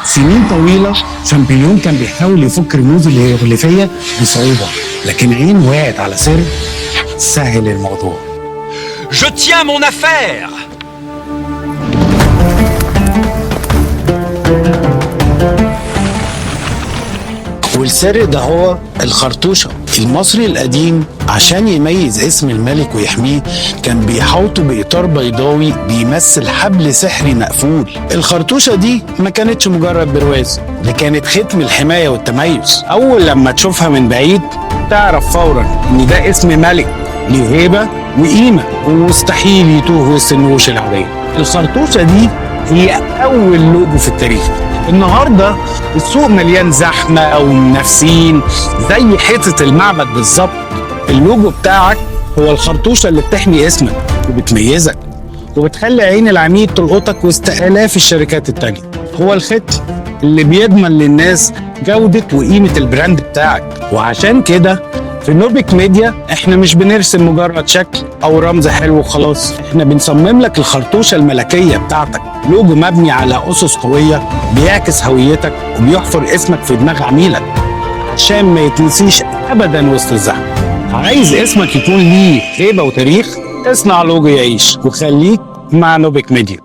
سنين طويلة شامبليون كان بيحاول يفك رموز الهيروغليفية بصعوبة، لكن عين وقعت على سر سهل الموضوع. Je tiens mon affaire. والسر ده هو الخرطوشة. المصري القديم عشان يميز اسم الملك ويحميه كان بيحوطه بإطار بيضاوي بيمثل حبل سحري مقفول. الخرطوشة دي ما كانتش مجرد برواز، دي كانت ختم الحماية والتميز. أول لما تشوفها من بعيد تعرف فورا إن ده اسم ملك ليه هيبة وقيمة ومستحيل يتوه وسط النقوش العادية. الخرطوشة دي هي أول لوجو في التاريخ. النهارده السوق مليان زحمه او منافسين زي حته المعبد بالظبط. اللوجو بتاعك هو الخرطوشه اللي بتحمي اسمك وبتميزك وبتخلي عين العميل تلقطك وسط الاف الشركات التانيه. هو الختم اللي بيضمن للناس جوده وقيمه البراند بتاعك. وعشان كده في نوبيك ميديا احنا مش بنرسم مجرد شكل او رمز حلو وخلاص، احنا بنصمم لك الخرطوشه الملكيه بتاعتك، لوجو مبني على اسس قويه بيعكس هويتك وبيحفر اسمك في دماغ عميلك عشان ما يتنسيش ابدا وسط الزحمه. عايز اسمك يكون ليه هيبه وتاريخ؟ اصنع لوجو يعيش وخليك مع نوبيك ميديا.